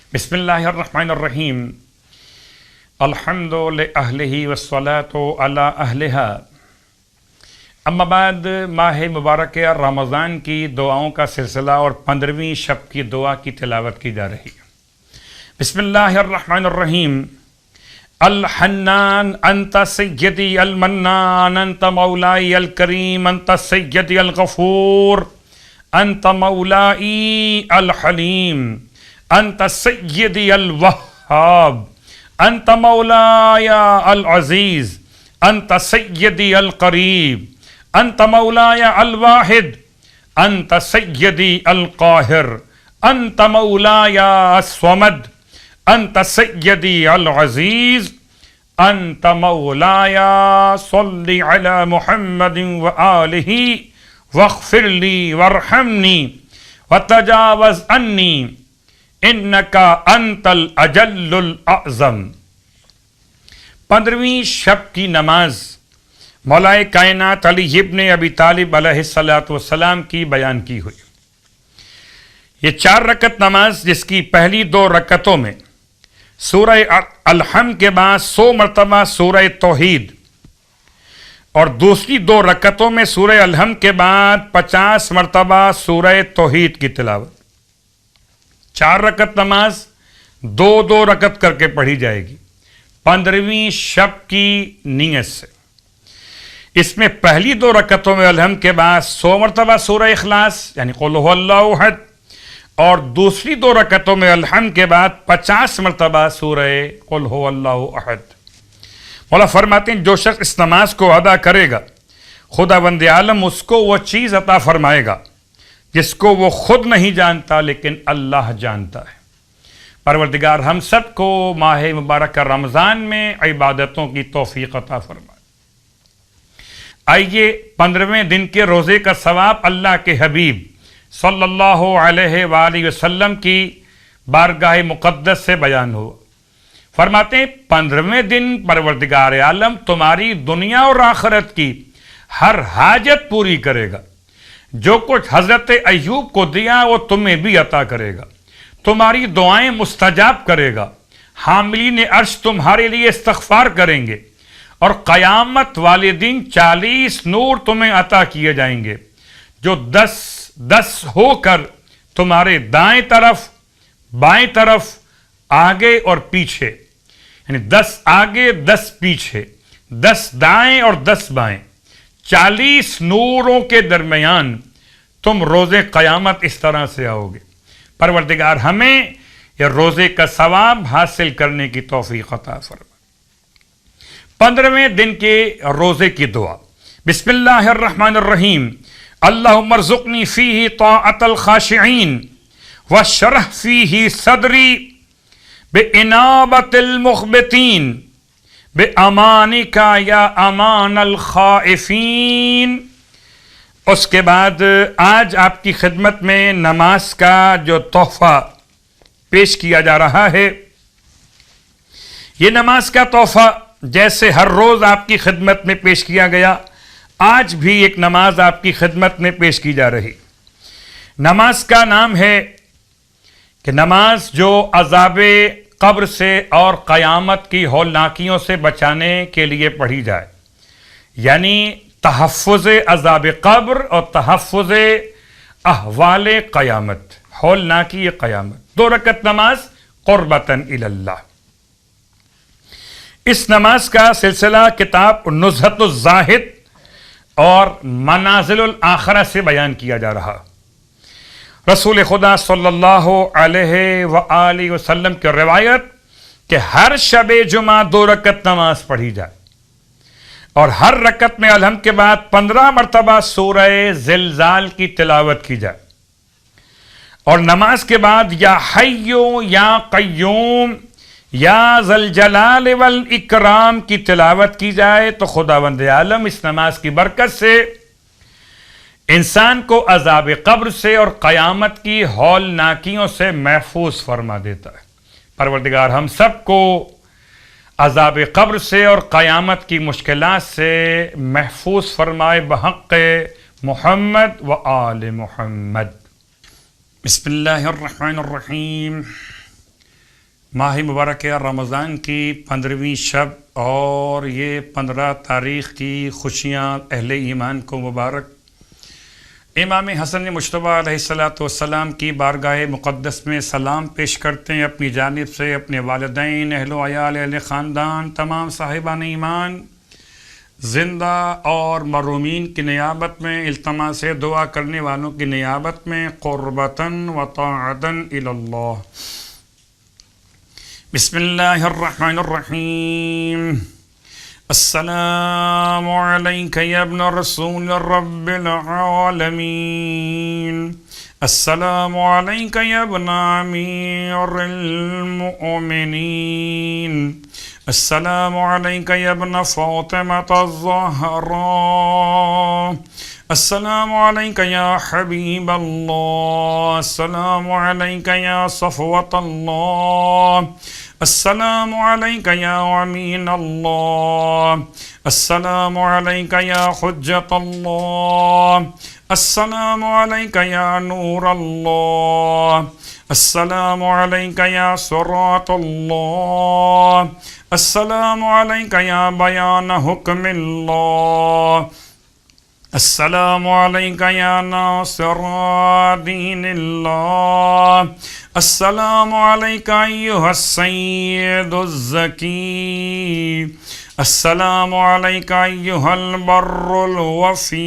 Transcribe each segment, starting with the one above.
بسم اللہ الرحمن الرحیم الحمد لأہلہ والصلاة علی اہلہا اما بعد ماہ مبارک رمضان کی دعاؤں کا سلسلہ اور 15ویں شب کی دعا کی تلاوت کی جا رہی ہے۔ بسم اللہ الرحمن الرحیم الحنان انت سیدی المنان انت مولائی الکریم انت سیدی الغفور انت مولائی الحلیم انت سیدی الوہاب انت مولائی العزیز انت سیدی القریب انت مولائی الواحد انت سیدی القاہر انت مولائی الصمد انت سیدی العزیز انت مولائی صلی علی محمد وآلہ واغفر لی وارحمنی وتجاوز عنی انکا انت الاجل الاعظم۔ 15ویں شب کی نماز مولائے کائنات علی ابن ابی طالب علیہ السلام کی بیان کی ہوئی۔ یہ 4 رکعت نماز جس کی پہلی 2 رکعتوں میں سورہ الحمد کے بعد 100 مرتبہ سورہ توحید اور دوسری 2 رکعتوں میں سورہ الحمد کے بعد 50 مرتبہ سورہ توحید کی تلاوت۔ 4 رکعت نماز 2 رکعت کر کے پڑھی جائے گی 15ویں شب کی نیت سے۔ اس میں پہلی 2 رکعتوں میں الحمد کے بعد 100 مرتبہ سورہ اخلاص یعنی قل هو اللہ احد اور دوسری 2 رکعتوں میں الحمد کے بعد 50 مرتبہ سورہ قل هو اللہ احد۔ مولا فرماتے ہیں جو شخص اس نماز کو ادا کرے گا خداوند عالم اس کو وہ چیز عطا فرمائے گا جس کو وہ خود نہیں جانتا لیکن اللہ جانتا ہے۔ پروردگار ہم سب کو ماہ مبارک رمضان میں عبادتوں کی توفیق عطا فرمائے۔ آئیے 15ویں دن کے روزے کا ثواب اللہ کے حبیب صلی اللہ علیہ وآلہ وسلم کی بارگاہ مقدس سے بیان ہوا۔ فرماتے ہیں 15ویں دن پروردگار عالم تمہاری دنیا اور آخرت کی ہر حاجت پوری کرے گا۔ جو کچھ حضرت ایوب کو دیا وہ تمہیں بھی عطا کرے گا، تمہاری دعائیں مستجاب کرے گا، حاملین عرش تمہارے لیے استغفار کریں گے اور قیامت والے دن 40 نور تمہیں عطا کیے جائیں گے جو 10 ہو کر تمہارے دائیں طرف بائیں طرف آگے اور پیچھے یعنی 10 آگے 10 پیچھے 10 دائیں اور 10 بائیں 40 نوروں کے درمیان تم روزے قیامت اس طرح سے آؤ گے۔ پروردگار ہمیں یہ روزے کا ثواب حاصل کرنے کی توفیق عطا فرمائے۔ 15ویں دن کے روزے کی دعا بسم اللہ الرحمن الرحیم اللہم ارزقنی فیہ طاعت الخاشعین واشرح فیہ صدری بانابت المخبتین بِأَمَانِكَ یا امان الخائفین۔ اس کے بعد آج آپ کی خدمت میں نماز کا جو تحفہ پیش کیا جا رہا ہے، یہ نماز کا تحفہ جیسے ہر روز آپ کی خدمت میں پیش کیا گیا، آج بھی ایک نماز آپ کی خدمت میں پیش کی جا رہی۔ نماز کا نام ہے کہ نماز جو عذاب قبر سے اور قیامت کی ہولناکیوں سے بچانے کے لیے پڑھی جائے، یعنی تحفظ عذاب قبر اور تحفظ احوال قیامت، ہولناکی قیامت۔ 2 رکعت نماز قربتاً الی اللہ۔ اس نماز کا سلسلہ کتاب نزہۃ الزاہد اور منازل الآخرہ سے بیان کیا جا رہا۔ رسول خدا صلی اللہ علیہ وآلہ وسلم کی روایت کہ ہر شب جمعہ 2 رکعت نماز پڑھی جائے اور ہر رکعت میں الحمد کے بعد 15 مرتبہ سورہ زلزال کی تلاوت کی جائے اور نماز کے بعد یا حی یا قیوم یا ذی الجلال والاکرام کی تلاوت کی جائے تو خداوند عالم اس نماز کی برکت سے انسان کو عذاب قبر سے اور قیامت کی ہولناکیوں سے محفوظ فرما دیتا ہے۔ پروردگار ہم سب کو عذاب قبر سے اور قیامت کی مشکلات سے محفوظ فرمائے بحق محمد و آل محمد۔ بسم اللہ الرحمن الرحیم ماہ مبارک رمضان کی 15ویں شب اور یہ 15 تاریخ کی خوشیاں اہل ایمان کو مبارک۔ امام حسن مجتبیٰ علیہ السلام کی بارگاہ مقدس میں سلام پیش کرتے ہیں اپنی جانب سے اپنے والدین، اہل و عیال، اہل خاندان، تمام صاحبان ایمان، زندہ اور مرحومین کی نیابت میں، التماس دعا کرنے والوں کی نیابت میں، قربتاً و طاعتاً الی اللہ۔ بسم اللہ الرحمن الرحیم۔ السلام علیک یا ابن رسول رب العالمین، السلام علیک یا ابن امیر المؤمنین، السلام علیک یا ابن فاطمة الزہراء، السلام علیک یا حبیب اللہ، السلام علیک یا صفوة اللہ، السلام علیک یا امین اللہ، السلام علیک یا حجت اللہ، السلام علیک یا نور اللہ، السلام علیک یا صراط اللہ، السلام علیک یا بیان حکم اللہ، السلام علیک یا ناصر دین اللہ، السلام علیک ایھا السید الزکی، السلام علیک ایھا البر الوفی،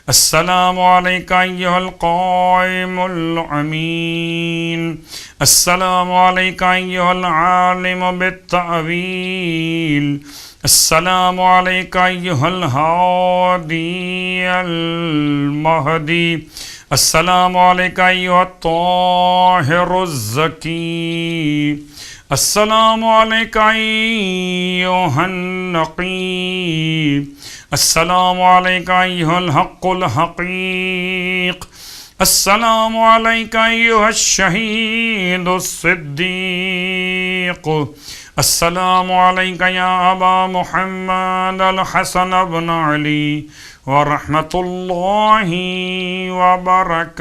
السلام علیک ایھا القائم الامین، السلام علیک ایھا العالم بالتأویل، السلام علیک ایھا الہادی المہدی، السلام علیک ایھا الطاہر الزکی، السلام علیک ایھا النقی، السلام علیک ایھا الحق الحقیق، السلام علیک ایھا الشہید الصدیق، السلام علیک یا ابا محمد الحسن بن علی ورحمۃ اللہ وبرکاتہ۔